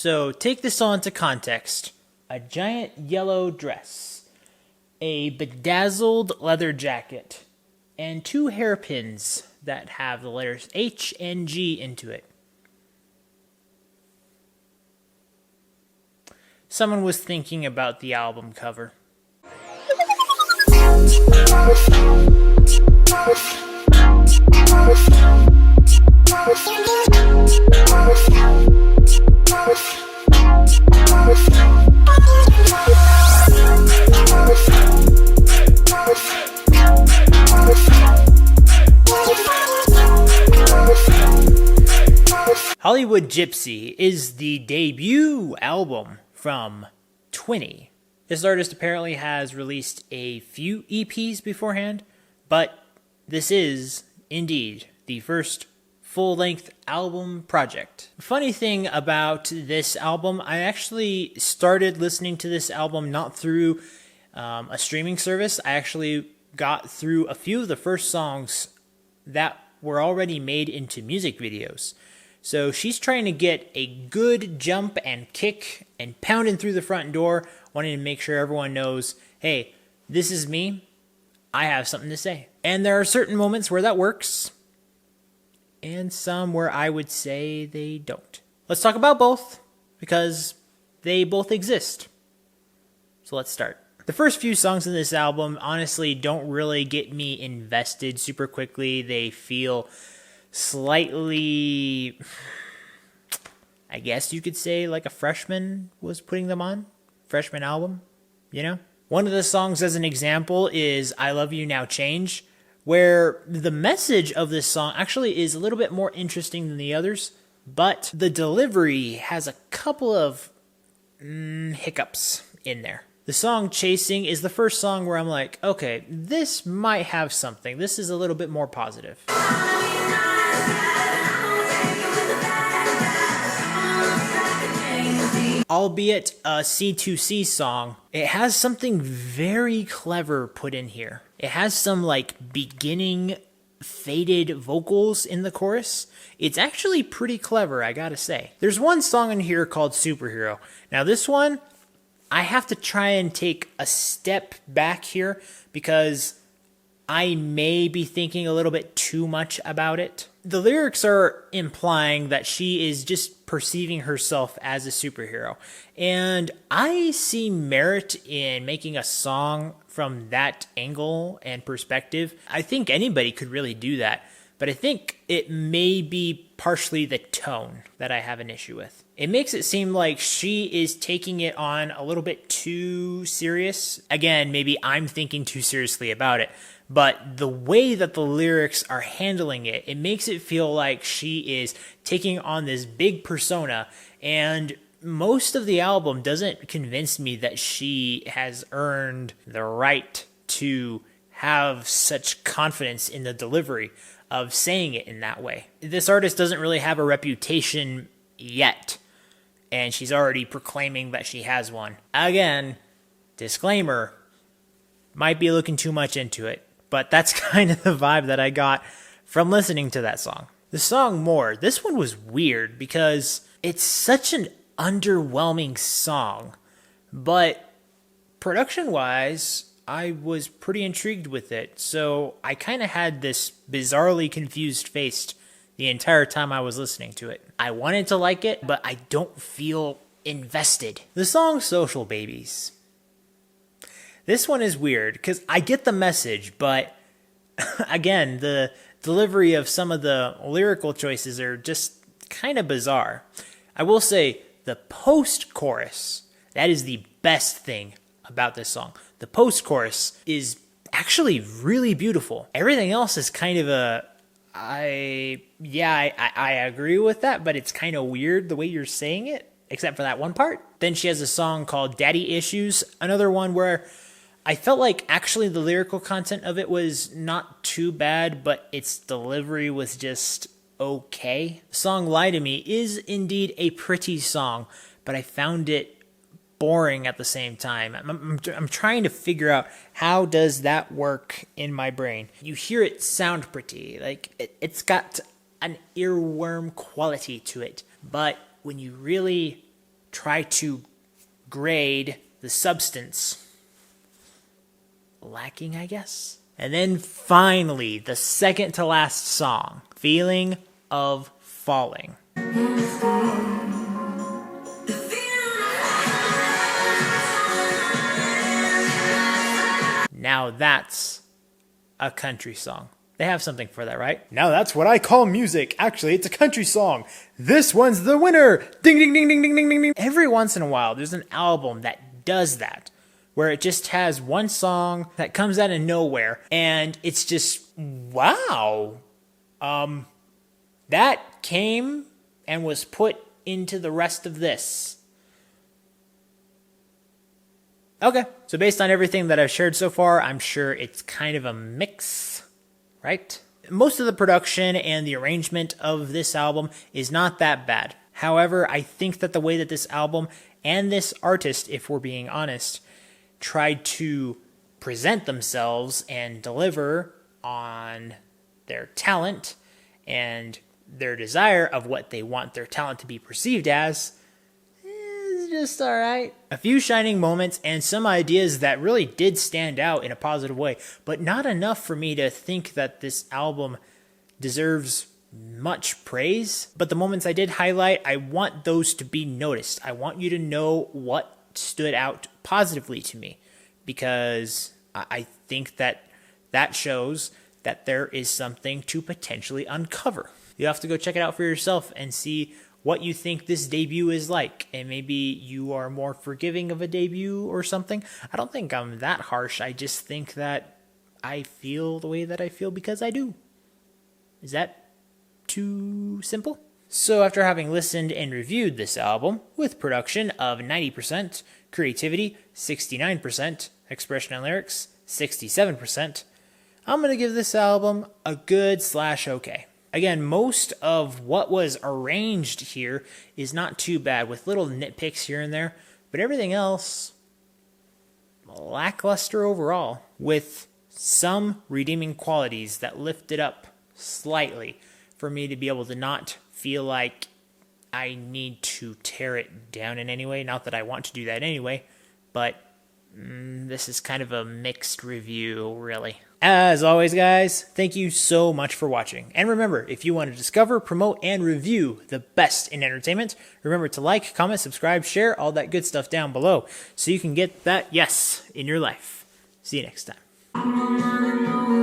So take this all into context. A giant yellow dress, a bedazzled leather jacket, and 2 hairpins that have the letters H and G into it. Someone was thinking about the album cover. Hollywood Gypsy is the debut album from Twinnie. This artist apparently has released a few EPs beforehand, but this is, indeed, the first full-length album project. Funny thing about this album, I actually started listening to this album not through a streaming service. I actually got through a few of the first songs that were already made into music videos. So she's trying to get a good jump and kick and pounding through the front door, wanting to make sure everyone knows, hey, this is me. I have something to say. And there are certain moments where that works, and some where I would say they don't. Let's talk about both, because they both exist. So let's start. The first few songs in this album honestly don't really get me invested super quickly. They feel slightly, I guess you could say, like a freshman was putting them on. Freshman album, you know? One of the songs as an example is I Love You Now Change, where the message of this song actually is a little bit more interesting than the others, but the delivery has a couple of hiccups in there. The song Chasing is the first song where I'm like, okay, this might have something. This is a little bit more positive. Albeit a C2C song, it has something very clever put in here. It has some like beginning faded vocals in the chorus. It's actually pretty clever, I gotta say. There's one song in here called Superhero. Now this one, I have to try and take a step back here because I may be thinking a little bit too much about it. The lyrics are implying that she is just perceiving herself as a superhero. And I see merit in making a song from that angle and perspective. I think anybody could really do that. But I think it may be partially the tone that I have an issue with. It makes it seem like she is taking it on a little bit too serious. Again, maybe I'm thinking too seriously about it. But the way that the lyrics are handling it, it makes it feel like she is taking on this big persona. And most of the album doesn't convince me that she has earned the right to have such confidence in the delivery of saying it in that way. This artist doesn't really have a reputation yet, and she's already proclaiming that she has one. Again, disclaimer, might be looking too much into it, but that's kind of the vibe that I got from listening to that song. The song More, this one was weird because it's such an underwhelming song, but production-wise, I was pretty intrigued with it, so I kind of had this bizarrely confused face the entire time I was listening to it. I wanted to like it, but I don't feel invested. The song Social Babies. This one is weird, because I get the message, but again, the delivery of some of the lyrical choices are just kind of bizarre. I will say, the post-chorus, that is the best thing about this song. The post-chorus is actually really beautiful. Everything else is kind of I agree with that, but it's kind of weird the way you're saying it, except for that one part. Then she has a song called Daddy Issues, another one where I felt like actually the lyrical content of it was not too bad, but its delivery was just okay. The song Lie to Me is indeed a pretty song, but I found it boring at the same time. I'm trying to figure out how does that work in my brain. You hear it sound pretty, like it's got an earworm quality to it, but when you really try to grade the substance lacking, I guess. And then finally, the second to last song, Feeling of Falling. Now that's a country song. They have something for that, right? Now that's what I call music. Actually, it's a country song. This one's the winner. Ding, ding, ding, ding, ding, ding, ding, ding. Every once in a while, there's an album that does that, where it just has one song that comes out of nowhere, and it's just, wow. That came and was put into the rest of this. Okay, so based on everything that I've shared so far, I'm sure it's kind of a mix, right? Most of the production and the arrangement of this album is not that bad. However, I think that the way that this album and this artist, if we're being honest, tried to present themselves and deliver on their talent and their desire of what they want their talent to be perceived as, just all right. A few shining moments and some ideas that really did stand out in a positive way, but not enough for me to think that this album deserves much praise. But the moments I did highlight, I want those to be noticed. I want you to know what stood out positively to me, because I think that that shows that there is something to potentially uncover. You have to go check it out for yourself and see what you think this debut is like, and maybe you are more forgiving of a debut or something. I don't think I'm that harsh. I just think that I feel the way that I feel because I do. Is that too simple? So after having listened and reviewed this album with production of 90%, creativity 69%, expression and lyrics 67%, I'm going to give this album a good/okay. Again, most of what was arranged here is not too bad, with little nitpicks here and there, but everything else, lackluster overall, with some redeeming qualities that lift it up slightly for me to be able to not feel like I need to tear it down in any way. Not that I want to do that anyway, but this is kind of a mixed review, really. As always, guys, thank you so much for watching. And remember, if you want to discover, promote, and review the best in entertainment, remember to like, comment, subscribe, share, all that good stuff down below so you can get that yes in your life. See you next time.